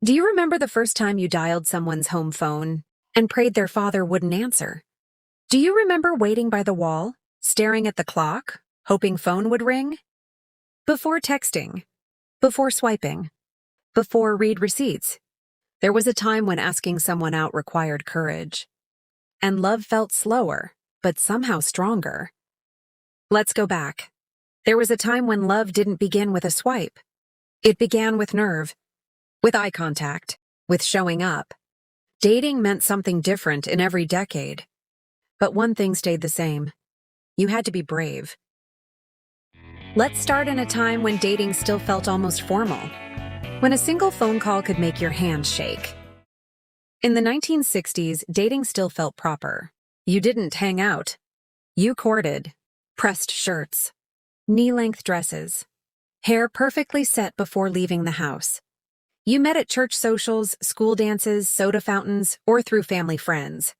Do you remember the first time you dialed someone's home phone and prayed their father wouldn't answer? Do you remember waiting by the wall, staring at the clock, hoping phone would ring? Before texting, before swiping, before read receipts, there was a time when asking someone out required courage. And love felt slower, but somehow stronger. Let's go back. There was a time when love didn't begin with a swipe. It began with nerve, with eye contact, with showing up. Dating meant something different in every decade. But one thing stayed the same. You had to be brave. Let's start in a time when dating still felt almost formal, when a single phone call could make your hand shake. In the 1960s, dating still felt proper. You didn't hang out. You courted. Pressed shirts. Knee-length dresses. Hair perfectly set before leaving the house. You met at church socials, school dances, soda fountains, or through family friends.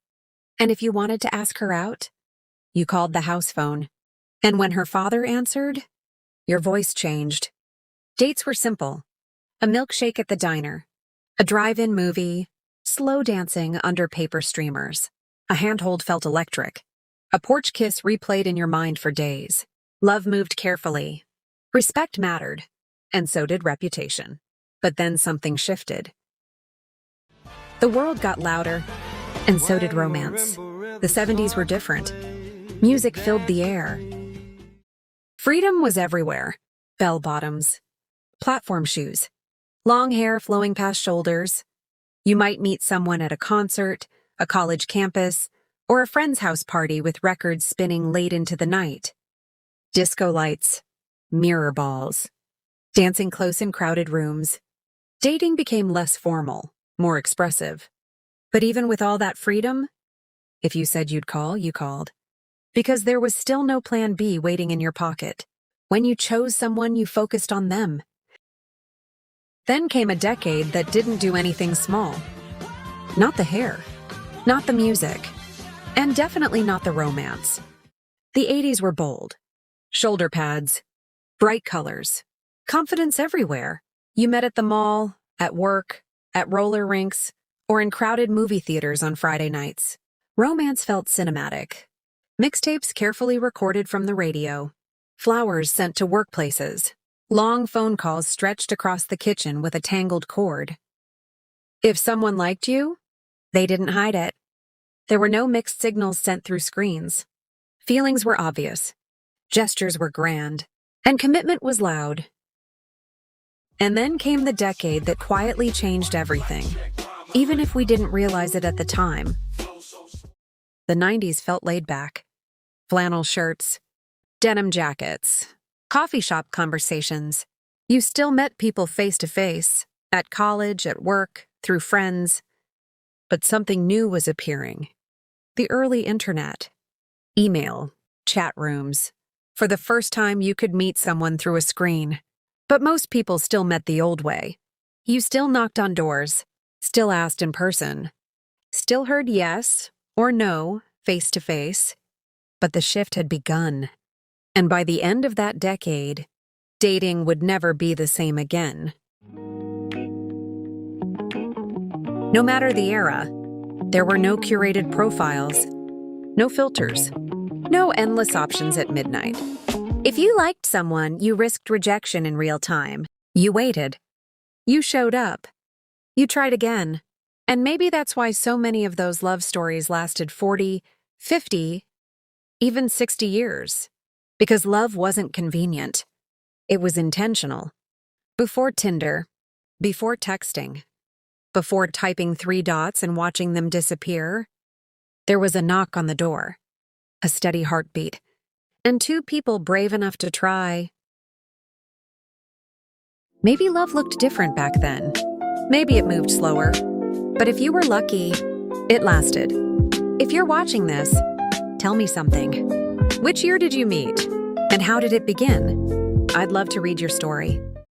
And if you wanted to ask her out, you called the house phone. And when her father answered, your voice changed. Dates were simple. A milkshake at the diner. A drive-in movie. Slow dancing under paper streamers. A handhold felt electric. A porch kiss replayed in your mind for days. Love moved carefully. Respect mattered, and so did reputation. But then something shifted. The world got louder, and so did romance. The 70s were different. Music filled the air. Freedom was everywhere. Bell-bottoms. Platform shoes. Long hair flowing past shoulders. You might meet someone at a concert, a college campus, or a friend's house party with records spinning late into the night. Disco lights. Mirror balls. Dancing close in crowded rooms. Dating became less formal, more expressive. But even with all that freedom, if you said you'd call, you called. Because there was still no plan B waiting in your pocket. When you chose someone, you focused on them. Then came a decade that didn't do anything small. Not the hair, not the music, and definitely not the romance. The 80s were bold. Shoulder pads, bright colors, confidence everywhere. You met at the mall, at work, at roller rinks, or in crowded movie theaters on Friday nights. Romance felt cinematic. Mixtapes carefully recorded from the radio. Flowers sent to workplaces. Long phone calls stretched across the kitchen with a tangled cord. If someone liked you, they didn't hide it. There were no mixed signals sent through screens. Feelings were obvious. Gestures were grand. And commitment was loud. And then came the decade that quietly changed everything, even if we didn't realize it at the time. The 90s felt laid back. Flannel shirts, denim jackets, coffee shop conversations. You still met people face to face, at college, at work, through friends. But something new was appearing. The early internet. Email, chat rooms. For the first time, you could meet someone through a screen. But most people still met the old way. You still knocked on doors, still asked in person, still heard yes or no face to face. But the shift had begun. And by the end of that decade, dating would never be the same again. No matter the era, there were no curated profiles, no filters, no endless options at midnight. If you liked someone, you risked rejection in real time. You waited. You showed up. You tried again. And maybe that's why so many of those love stories lasted 40, 50, even 60 years. Because love wasn't convenient. It was intentional. Before Tinder, before texting, before typing 3 dots and watching them disappear, there was a knock on the door, a steady heartbeat, and 2 people brave enough to try. Maybe love looked different back then. Maybe it moved slower. But if you were lucky, it lasted. If you're watching this, tell me something. Which year did you meet? And how did it begin? I'd love to read your story.